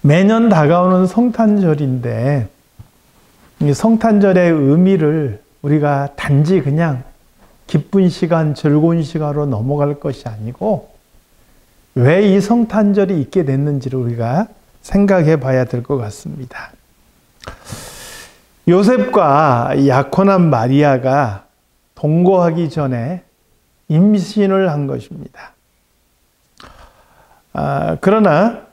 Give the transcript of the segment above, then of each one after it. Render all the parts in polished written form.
매년 다가오는 성탄절인데 이 성탄절의 의미를 우리가 단지 그냥 기쁜 시간, 즐거운 시간으로 넘어갈 것이 아니고 왜 이 성탄절이 있게 됐는지를 우리가 생각해 봐야 될 것 같습니다. 요셉과 약혼한 마리아가 동거하기 전에 임신을 한 것입니다. 그러나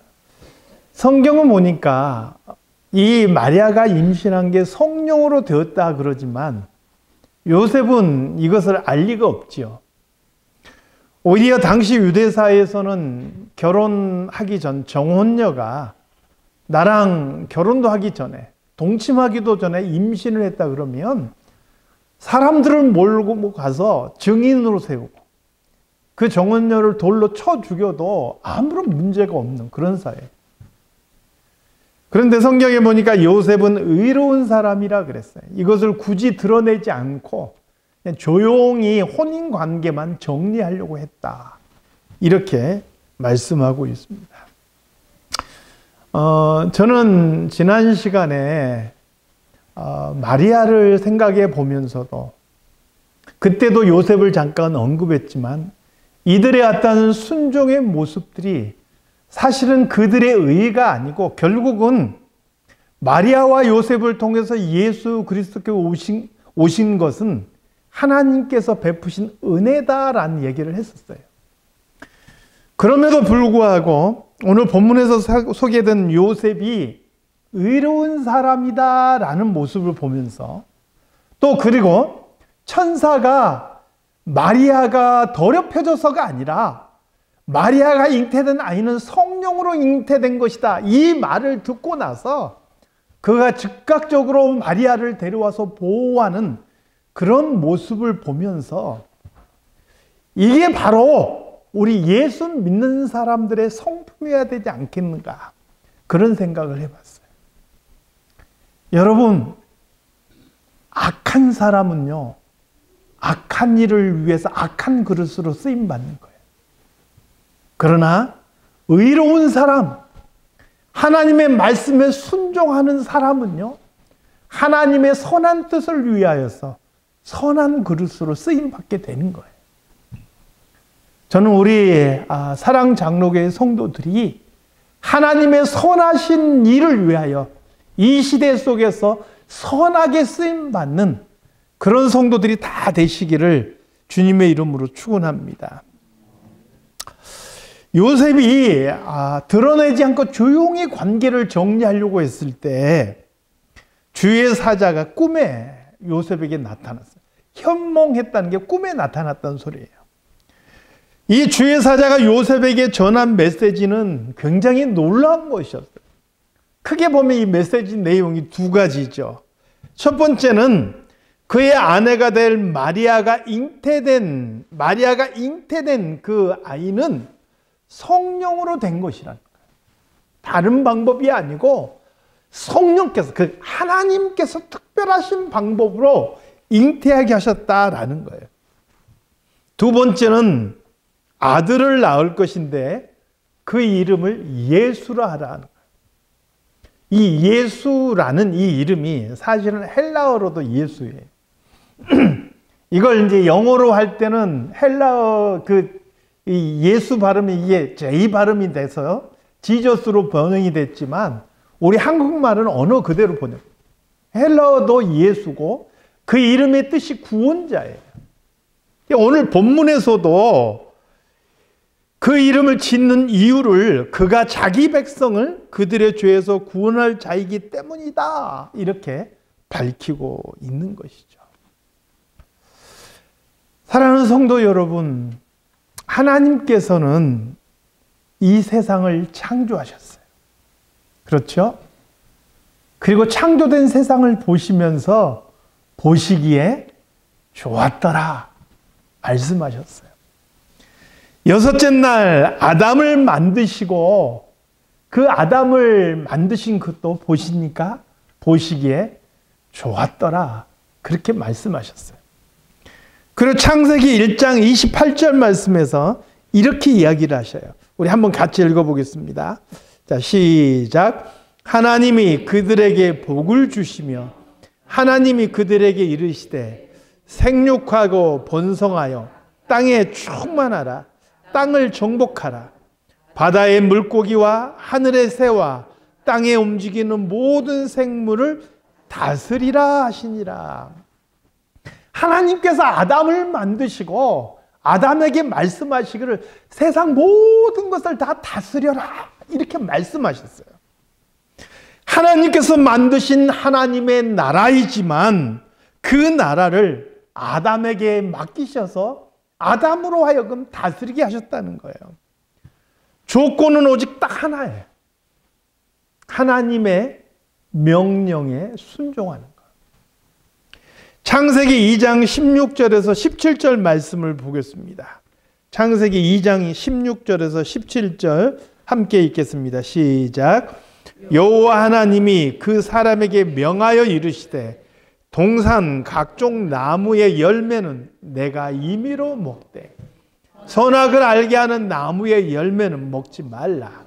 성경을 보니까 이 마리아가 임신한 게 성령으로 되었다 그러지만 요셉은 이것을 알 리가 없지요. 오히려 당시 유대사에서는 결혼하기 전 정혼녀가 나랑 결혼도 하기 전에 동침하기도 전에 임신을 했다 그러면 사람들을 몰고 가서 증인으로 세우고 그 정혼녀를 돌로 쳐 죽여도 아무런 문제가 없는 그런 사회. 그런데 성경에 보니까 요셉은 의로운 사람이라 그랬어요. 이것을 굳이 드러내지 않고 그냥 조용히 혼인 관계만 정리하려고 했다. 이렇게 말씀하고 있습니다. 저는 지난 시간에 마리아를 생각해 보면서도 그때도 요셉을 잠깐 언급했지만 이들의 어떤 순종의 모습들이 사실은 그들의 의가 아니고 결국은 마리아와 요셉을 통해서 예수 그리스도께 오신 것은 하나님께서 베푸신 은혜다라는 얘기를 했었어요. 그럼에도 불구하고 오늘 본문에서 소개된 요셉이 의로운 사람이다라는 모습을 보면서 또 그리고 천사가 마리아가 더럽혀져서가 아니라 마리아가 잉태된 아이는 성령으로 잉태된 것이다. 이 말을 듣고 나서 그가 즉각적으로 마리아를 데려와서 보호하는 그런 모습을 보면서 이게 바로 우리 예수 믿는 사람들의 성품이어야 되지 않겠는가 그런 생각을 해봤어요. 여러분, 악한 사람은요 악한 일을 위해서 악한 그릇으로 쓰임받는 거예요. 그러나 의로운 사람, 하나님의 말씀에 순종하는 사람은요 하나님의 선한 뜻을 위하여서 선한 그릇으로 쓰임받게 되는 거예요. 저는 우리 사랑장로교회 성도들이 하나님의 선하신 일을 위하여 이 시대 속에서 선하게 쓰임받는 그런 성도들이 다 되시기를 주님의 이름으로 축원합니다. 요셉이 드러내지 않고 조용히 관계를 정리하려고 했을 때 주의 사자가 꿈에 요셉에게 나타났어요. 현몽했다는 게 꿈에 나타났다는 소리예요. 이 주의 사자가 요셉에게 전한 메시지는 굉장히 놀라운 것이었어요. 크게 보면 이 메시지 내용이 두 가지죠. 첫 번째는 그의 아내가 될 마리아가 잉태된 그 아이는 성령으로 된 것이라는 거예요. 다른 방법이 아니고 성령께서 그 하나님께서 특별하신 방법으로 잉태하게 하셨다라는 거예요. 두 번째는 아들을 낳을 것인데 그 이름을 예수라 하라는 거예요. 이 예수라는 이 이름이 사실은 헬라어로도 예수예요. 이걸 이제 영어로 할 때는 헬라어 이 예수 발음이 이게 J 발음이 돼서 지저스로 번역이 됐지만 우리 한국말은 언어 그대로 번역. 헬라어도 예수고 그 이름의 뜻이 구원자예요. 오늘 본문에서도 그 이름을 짓는 이유를 그가 자기 백성을 그들의 죄에서 구원할 자이기 때문이다. 이렇게 밝히고 있는 것이죠. 사랑하는 성도 여러분, 하나님께서는 이 세상을 창조하셨어요. 그렇죠? 그리고 창조된 세상을 보시면서 보시기에 좋았더라 말씀하셨어요. 여섯째 날 아담을 만드시고 그 아담을 만드신 것도 보시니까 보시기에 좋았더라 그렇게 말씀하셨어요. 그리고 창세기 1장 28절 말씀에서 이렇게 이야기를 하셔요. 우리 한번 같이 읽어보겠습니다. 자, 시작. 하나님이 그들에게 복을 주시며 하나님이 그들에게 이르시되 생육하고 번성하여 땅에 충만하라. 땅을 정복하라. 바다의 물고기와 하늘의 새와 땅에 움직이는 모든 생물을 다스리라 하시니라. 하나님께서 아담을 만드시고 아담에게 말씀하시기를 세상 모든 것을 다 다스려라 이렇게 말씀하셨어요. 하나님께서 만드신 하나님의 나라이지만 그 나라를 아담에게 맡기셔서 아담으로 하여금 다스리게 하셨다는 거예요. 조건은 오직 딱 하나예요. 하나님의 명령에 순종하는 것. 창세기 2장 16절에서 17절 말씀을 보겠습니다. 창세기 2장 16절에서 17절 함께 읽겠습니다. 시작. 여호와 하나님이 그 사람에게 명하여 이르시되 동산 각종 나무의 열매는 내가 임의로 먹되 선악을 알게 하는 나무의 열매는 먹지 말라.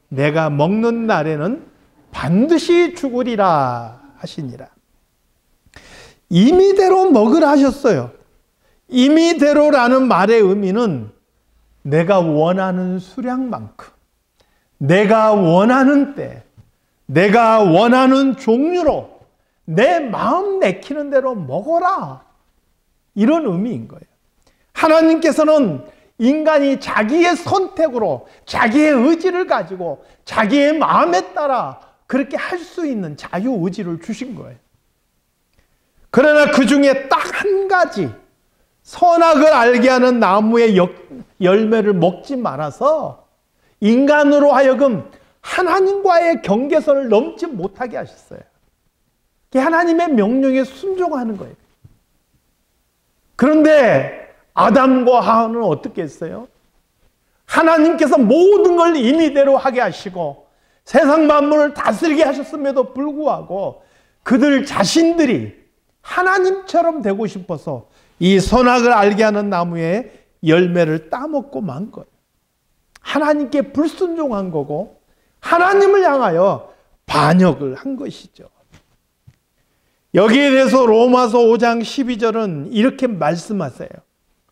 내가 먹는 날에는 반드시 죽으리라 하시니라. 임의대로 먹으라 하셨어요. 임의대로라는 말의 의미는 내가 원하는 수량만큼, 내가 원하는 때, 내가 원하는 종류로 내 마음 내키는 대로 먹어라. 이런 의미인 거예요. 하나님께서는 인간이 자기의 선택으로 자기의 의지를 가지고 자기의 마음에 따라 그렇게 할 수 있는 자유의지를 주신 거예요. 그러나 그 중에 딱 한 가지 선악을 알게 하는 나무의 열매를 먹지 말아서 인간으로 하여금 하나님과의 경계선을 넘지 못하게 하셨어요. 하나님의 명령에 순종하는 거예요. 그런데 아담과 하와는 어떻게 했어요? 하나님께서 모든 걸 임의대로 하게 하시고 세상 만물을 다스리게 하셨음에도 불구하고 그들 자신들이 하나님처럼 되고 싶어서 이 선악을 알게 하는 나무의 열매를 따먹고 만 거예요. 하나님께 불순종한 거고 하나님을 향하여 반역을 한 것이죠. 여기에 대해서 로마서 5장 12절은 이렇게 말씀하세요.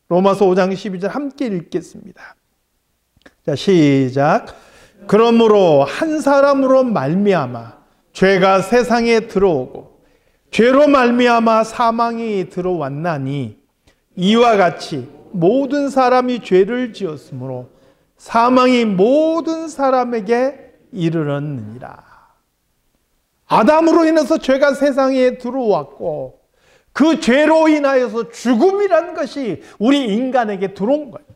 로마서 5장 12절 함께 읽겠습니다. 자, 시작. 그러므로 한 사람으로 말미암아 죄가 세상에 들어오고 죄로 말미암아 사망이 들어왔나니 이와 같이 모든 사람이 죄를 지었으므로 사망이 모든 사람에게 이르렀느니라. 아담으로 인해서 죄가 세상에 들어왔고 그 죄로 인하여서 죽음이라는 것이 우리 인간에게 들어온 거예요.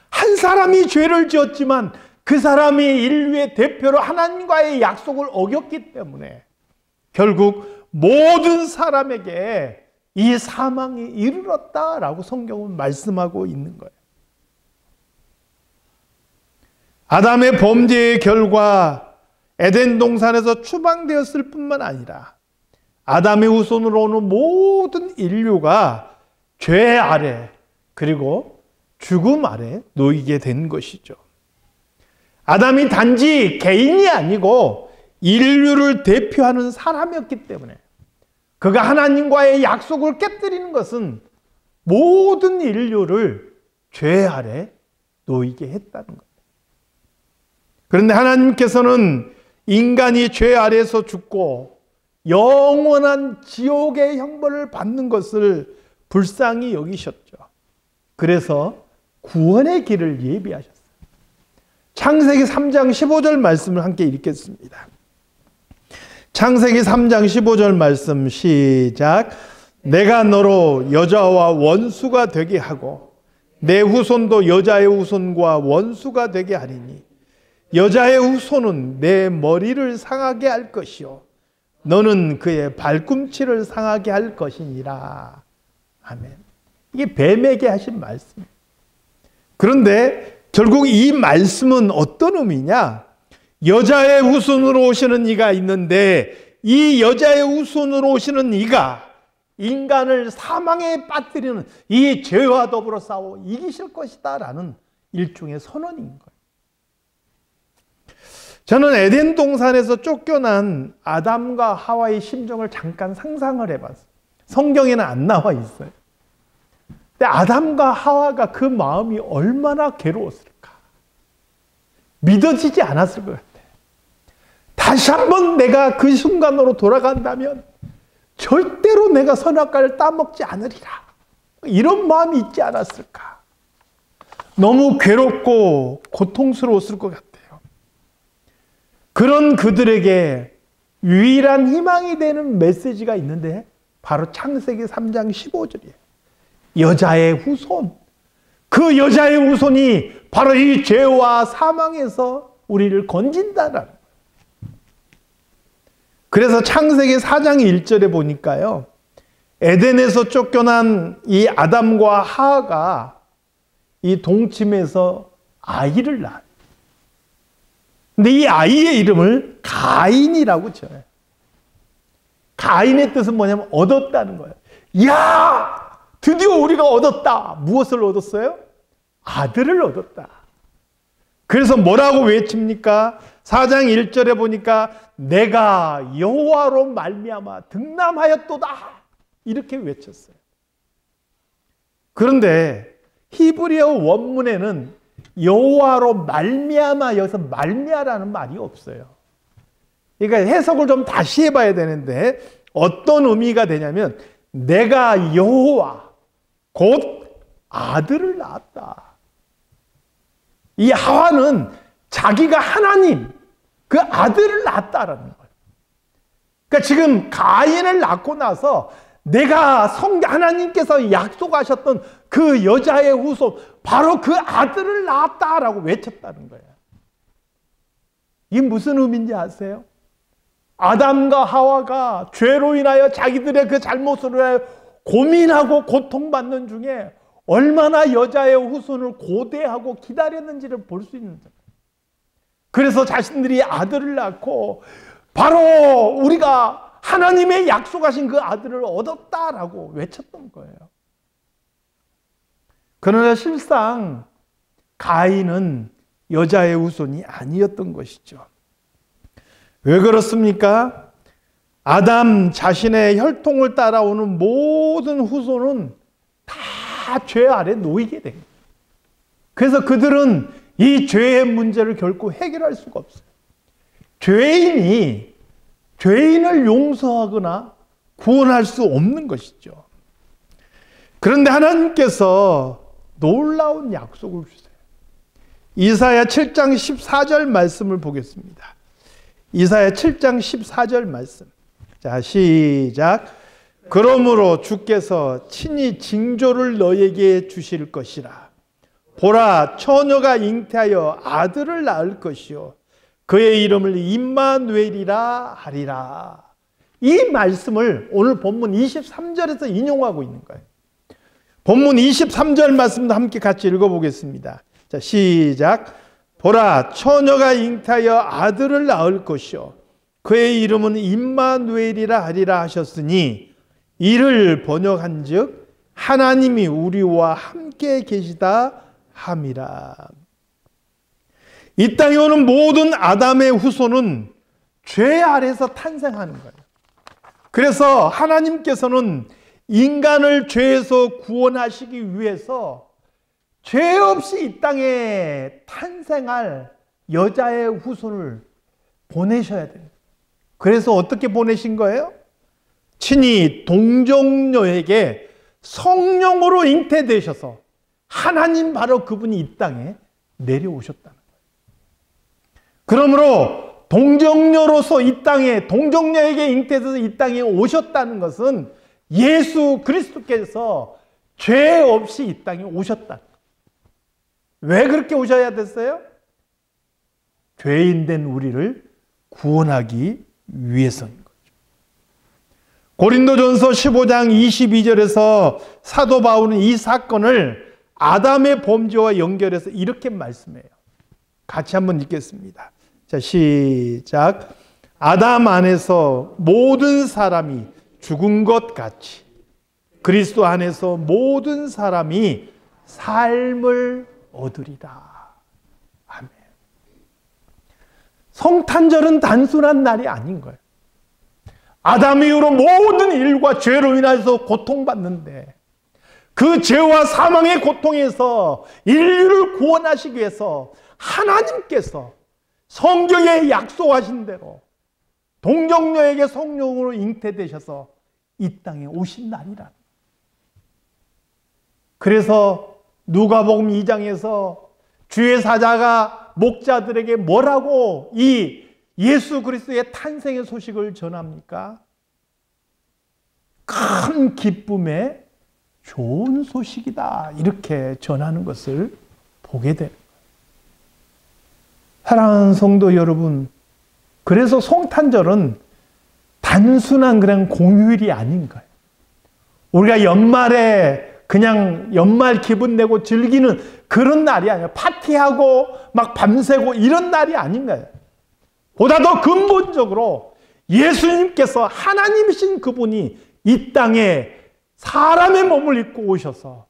한 사람이 죄를 지었지만 그 사람이 인류의 대표로 하나님과의 약속을 어겼기 때문에 결국 모든 사람에게 이 사망이 이르렀다라고 성경은 말씀하고 있는 거예요. 아담의 범죄의 결과 에덴 동산에서 추방되었을 뿐만 아니라 아담의 후손으로 오는 모든 인류가 죄 아래 그리고 죽음 아래 놓이게 된 것이죠. 아담이 단지 개인이 아니고 인류를 대표하는 사람이었기 때문에 그가 하나님과의 약속을 깨뜨리는 것은 모든 인류를 죄 아래 놓이게 했다는 거예요. 그런데 하나님께서는 인간이 죄 아래에서 죽고 영원한 지옥의 형벌을 받는 것을 불쌍히 여기셨죠. 그래서 구원의 길을 예비하셨어요. 창세기 3장 15절 말씀을 함께 읽겠습니다. 창세기 3장 15절 말씀 시작. 내가 너로 여자와 원수가 되게 하고 내 후손도 여자의 후손과 원수가 되게 하리니 여자의 후손은 내 머리를 상하게 할 것이요 너는 그의 발꿈치를 상하게 할 것이니라. 아멘. 이게 뱀에게 하신 말씀이에요. 그런데 결국 이 말씀은 어떤 의미냐? 여자의 후손으로 오시는 이가 있는데 이 여자의 후손으로 오시는 이가 인간을 사망에 빠뜨리는 이 죄와 더불어 싸워 이기실 것이다 라는 일종의 선언인 거예요. 저는 에덴 동산에서 쫓겨난 아담과 하와의 심정을 잠깐 상상을 해봤어요. 성경에는 안 나와 있어요. 근데 아담과 하와가 그 마음이 얼마나 괴로웠을까. 믿어지지 않았을 것 같아요. 다시 한번 내가 그 순간으로 돌아간다면 절대로 내가 선악과를 따먹지 않으리라. 이런 마음이 있지 않았을까. 너무 괴롭고 고통스러웠을 것 같아요. 그런 그들에게 유일한 희망이 되는 메시지가 있는데 바로 창세기 3장 15절이에요. 여자의 후손. 그 여자의 후손이 바로 이 죄와 사망에서 우리를 건진다라는 거예요. 그래서 창세기 4장 1절에 보니까요. 에덴에서 쫓겨난 이 아담과 하와가 이 동침에서 아이를 낳아요. 근데 이 아이의 이름을 가인이라고 지어요. 가인의 뜻은 뭐냐면 얻었다는 거예요. 이야! 드디어 우리가 얻었다. 무엇을 얻었어요? 아들을 얻었다. 그래서 뭐라고 외칩니까? 4장 1절에 보니까 내가 여호와로 말미암아 등남하였도다. 이렇게 외쳤어요. 그런데 히브리어 원문에는 여호와로 말미암아 여기서 말미암아라는 말이 없어요. 그러니까 해석을 좀 다시 해봐야 되는데 어떤 의미가 되냐면 내가 여호와 곧 아들을 낳았다. 이 하와는 자기가 하나님 그 아들을 낳았다라는 거예요. 그러니까 지금 가인을 낳고 나서 내가 하나님께서 약속하셨던 그 여자의 후손 바로 그 아들을 낳았다라고 외쳤다는 거예요. 이게 무슨 의미인지 아세요? 아담과 하와가 죄로 인하여 자기들의 그 잘못으로 인하여 고민하고 고통받는 중에 얼마나 여자의 후손을 고대하고 기다렸는지를 볼 수 있는 거예요. 그래서 자신들이 아들을 낳고 바로 우리가 하나님의 약속하신 그 아들을 얻었다라고 외쳤던 거예요. 그러나 실상 가인은 여자의 후손이 아니었던 것이죠. 왜 그렇습니까? 아담 자신의 혈통을 따라오는 모든 후손은 다 죄 아래 놓이게 됩니다. 그래서 그들은 이 죄의 문제를 결코 해결할 수가 없어요. 죄인을 용서하거나 구원할 수 없는 것이죠. 그런데 하나님께서 놀라운 약속을 주세요. 이사야 7장 14절 말씀을 보겠습니다. 이사야 7장 14절 말씀. 자, 시작. 그러므로 주께서 친히 징조를 너에게 주실 것이라. 보라, 처녀가 잉태하여 아들을 낳을 것이요 그의 이름을 임마누엘이라 하리라. 이 말씀을 오늘 본문 23절에서 인용하고 있는 거예요. 본문 23절 말씀도 함께 같이 읽어보겠습니다. 자, 시작. 보라, 처녀가 잉태하여 아들을 낳을 것이요 그의 이름은 임마누엘이라 하리라 하셨으니 이를 번역한즉 하나님이 우리와 함께 계시다 함이라. 이 땅에 오는 모든 아담의 후손은 죄 아래서 탄생하는 거예요. 그래서 하나님께서는 인간을 죄에서 구원하시기 위해서 죄 없이 이 땅에 탄생할 여자의 후손을 보내셔야 돼요. 그래서 어떻게 보내신 거예요? 친히 동정녀에게 성령으로 잉태되셔서 하나님 바로 그분이 이 땅에 내려오셨다는 거예요. 그러므로 동정녀로서 이 땅에 동정녀에게 잉태돼서 이 땅에 오셨다는 것은 예수 그리스도께서 죄 없이 이 땅에 오셨다. 왜 그렇게 오셔야 됐어요? 죄인 된 우리를 구원하기 위해서인 거죠. 고린도전서 15장 22절에서 사도 바울은 이 사건을 아담의 범죄와 연결해서 이렇게 말씀해요. 같이 한번 읽겠습니다. 자, 시작. 아담 안에서 모든 사람이 죽은 것 같이 그리스도 안에서 모든 사람이 삶을 얻으리라. 아멘. 성탄절은 단순한 날이 아닌 거예요. 아담 이후로 모든 일과 죄로 인해서 고통받는데 그 죄와 사망의 고통에서 인류를 구원하시기 위해서 하나님께서 성경에 약속하신 대로 동정녀에게 성령으로 잉태되셔서 이 땅에 오신 날이라. 그래서 누가복음 2장에서 주의 사자가 목자들에게 뭐라고 이 예수 그리스도의 탄생의 소식을 전합니까? 큰 기쁨의 좋은 소식이다. 이렇게 전하는 것을 보게 됩니다. 사랑하는 성도 여러분, 그래서 성탄절은 단순한 그냥 공휴일이 아닌 거예요. 우리가 연말에 그냥 연말 기분 내고 즐기는 그런 날이 아니에요. 파티하고 막 밤새고 이런 날이 아닌 거예요. 보다 더 근본적으로 예수님께서 하나님이신 그분이 이 땅에 사람의 몸을 입고 오셔서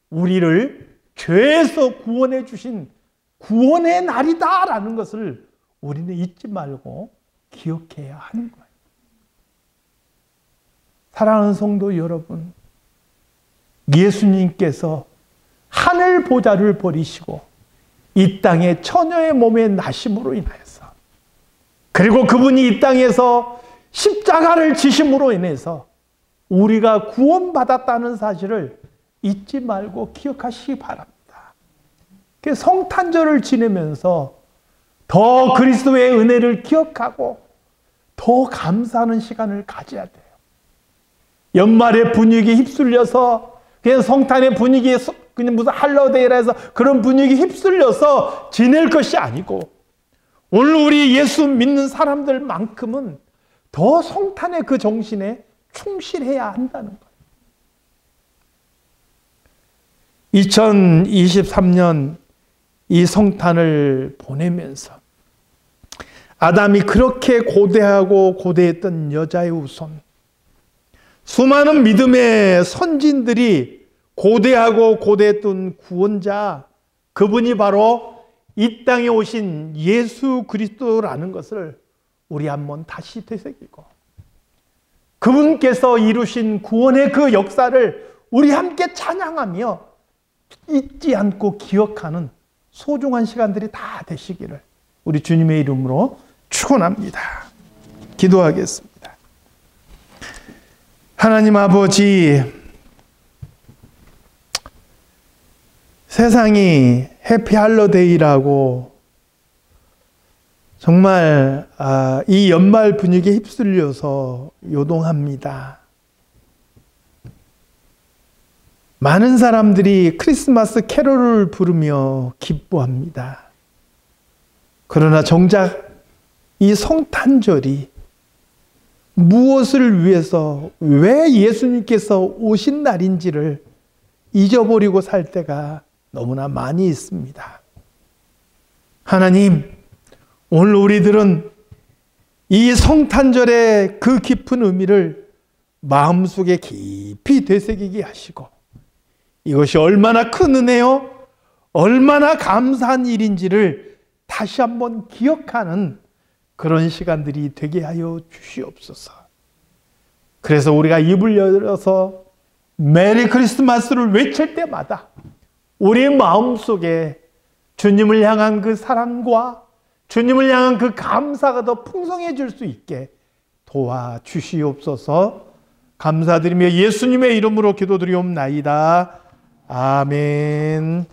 우리를 죄에서 구원해 주신 구원의 날이다라는 것을 우리는 잊지 말고 기억해야 하는 거예요. 사랑하는 성도 여러분, 예수님께서 하늘 보좌를 버리시고 이 땅에 처녀의 몸에 나심으로 인하여서, 그리고 그분이 이 땅에서 십자가를 지심으로 인해서 우리가 구원받았다는 사실을 잊지 말고 기억하시기 바랍니다. 성탄절을 지내면서 더 그리스도의 은혜를 기억하고 더 감사하는 시간을 가져야 돼요. 연말의 분위기에 휩쓸려서 그냥 성탄의 분위기에 그냥 무슨 할로데이라 해서 그런 분위기에 휩쓸려서 지낼 것이 아니고, 오늘 우리 예수 믿는 사람들만큼은 더 성탄의 그 정신에 충실해야 한다는 거예요. 2023년 이 성탄을 보내면서 아담이 그렇게 고대하고 고대했던 여자의 후손, 수많은 믿음의 선진들이 고대하고 고대했던 구원자, 그분이 바로 이 땅에 오신 예수 그리스도라는 것을 우리 한번 다시 되새기고, 그분께서 이루신 구원의 그 역사를 우리 함께 찬양하며 잊지 않고 기억하는 소중한 시간들이 다 되시기를 우리 주님의 이름으로 축원합니다. 기도하겠습니다. 하나님 아버지, 세상이 해피 할로데이라고 정말 이 연말 분위기에 휩쓸려서 요동합니다. 많은 사람들이 크리스마스 캐롤을 부르며 기뻐합니다. 그러나 정작 이 성탄절이 무엇을 위해서, 왜 예수님께서 오신 날인지를 잊어버리고 살 때가 너무나 많이 있습니다. 하나님, 오늘 우리들은 이 성탄절의 그 깊은 의미를 마음속에 깊이 되새기게 하시고, 이것이 얼마나 큰 은혜요, 얼마나 감사한 일인지를 다시 한번 기억하는 그런 시간들이 되게 하여 주시옵소서. 그래서 우리가 입을 열어서 메리 크리스마스를 외칠 때마다 우리의 마음속에 주님을 향한 그 사랑과 주님을 향한 그 감사가 더 풍성해질 수 있게 도와주시옵소서. 감사드리며 예수님의 이름으로 기도드리옵나이다. 아멘.